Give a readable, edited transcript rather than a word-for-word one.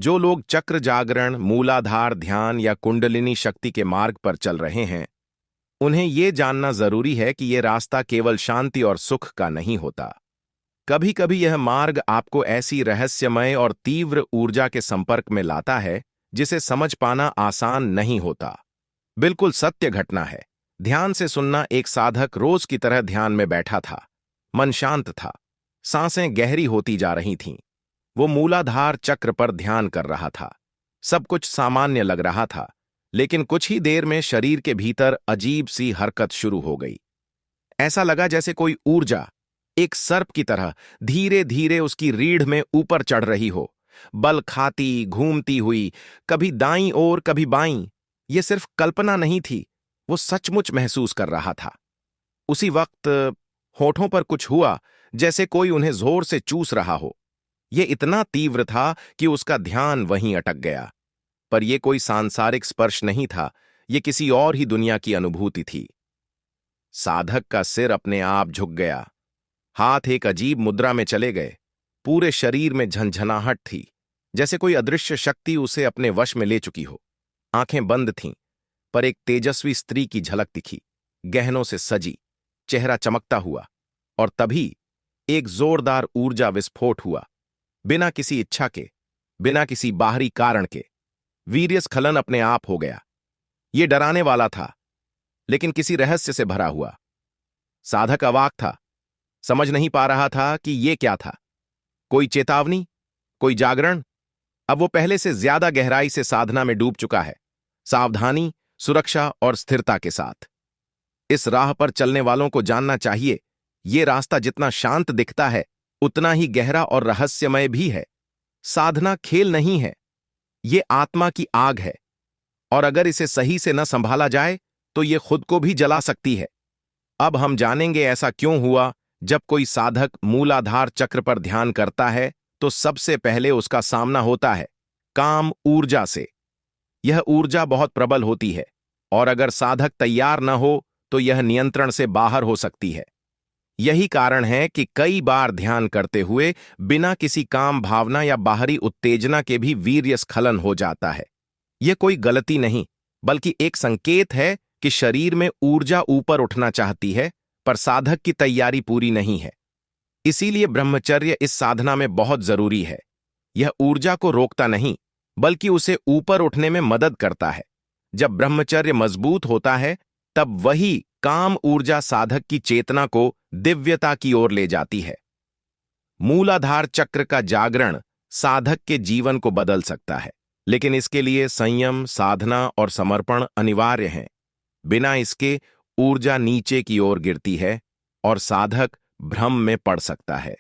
जो लोग चक्र जागरण, मूलाधार ध्यान या कुंडलिनी शक्ति के मार्ग पर चल रहे हैं, उन्हें ये जानना जरूरी है कि ये रास्ता केवल शांति और सुख का नहीं होता। कभी कभी यह मार्ग आपको ऐसी रहस्यमय और तीव्र ऊर्जा के संपर्क में लाता है जिसे समझ पाना आसान नहीं होता। बिल्कुल सत्य घटना है। ध्यान से सुनना। एक साधक रोज की तरह ध्यान में बैठा था। मन शांत था, सांसें गहरी होती जा रही थीं। वो मूलाधार चक्र पर ध्यान कर रहा था। सब कुछ सामान्य लग रहा था, लेकिन कुछ ही देर में शरीर के भीतर अजीब सी हरकत शुरू हो गई। ऐसा लगा जैसे कोई ऊर्जा एक सर्प की तरह धीरे धीरे उसकी रीढ़ में ऊपर चढ़ रही हो, बल खाती, घूमती हुई, कभी दाईं ओर कभी बाईं। ये सिर्फ कल्पना नहीं थी, वो सचमुच महसूस कर रहा था। उसी वक्त होठों पर कुछ हुआ, जैसे कोई उन्हें जोर से चूस रहा हो। ये इतना तीव्र था कि उसका ध्यान वहीं अटक गया। पर यह कोई सांसारिक स्पर्श नहीं था, ये किसी और ही दुनिया की अनुभूति थी। साधक का सिर अपने आप झुक गया। हाथ एक अजीब मुद्रा में चले गए। पूरे शरीर में झंझनाहट थी, जैसे कोई अदृश्य शक्ति उसे अपने वश में ले चुकी हो। आंखें बंद थीं, पर एक तेजस्वी स्त्री की झलक दिखी, गहनों से सजी, चेहरा चमकता हुआ। और तभी एक जोरदार ऊर्जा विस्फोट हुआ, बिना किसी इच्छा के, बिना किसी बाहरी कारण के। वीर्यस्खलन अपने आप हो गया। यह डराने वाला था, लेकिन किसी रहस्य से भरा हुआ। साधक अवाक था, समझ नहीं पा रहा था कि यह क्या था। कोई चेतावनी, कोई जागरण। अब वो पहले से ज्यादा गहराई से साधना में डूब चुका है, सावधानी, सुरक्षा और स्थिरता के साथ। इस राह पर चलने वालों को जानना चाहिए, ये रास्ता जितना शांत दिखता है, उतना ही गहरा और रहस्यमय भी है। साधना खेल नहीं है, ये आत्मा की आग है, और अगर इसे सही से न संभाला जाए तो ये खुद को भी जला सकती है। अब हम जानेंगे ऐसा क्यों हुआ। जब कोई साधक मूलाधार चक्र पर ध्यान करता है, तो सबसे पहले उसका सामना होता है काम ऊर्जा से। यह ऊर्जा बहुत प्रबल होती है, और अगर साधक तैयार न हो तो यह नियंत्रण से बाहर हो सकती है। यही कारण है कि कई बार ध्यान करते हुए बिना किसी काम भावना या बाहरी उत्तेजना के भी वीर्यस्खलन हो जाता है। यह कोई गलती नहीं, बल्कि एक संकेत है कि शरीर में ऊर्जा ऊपर उठना चाहती है, पर साधक की तैयारी पूरी नहीं है। इसीलिए ब्रह्मचर्य इस साधना में बहुत जरूरी है। यह ऊर्जा को रोकता नहीं, बल्कि उसे ऊपर उठने में मदद करता है। जब ब्रह्मचर्य मजबूत होता है, तब वही काम ऊर्जा साधक की चेतना को दिव्यता की ओर ले जाती है। मूलाधार चक्र का जागरण साधक के जीवन को बदल सकता है, लेकिन इसके लिए संयम, साधना और समर्पण अनिवार्य हैं। बिना इसके ऊर्जा नीचे की ओर गिरती है और साधक भ्रम में पड़ सकता है।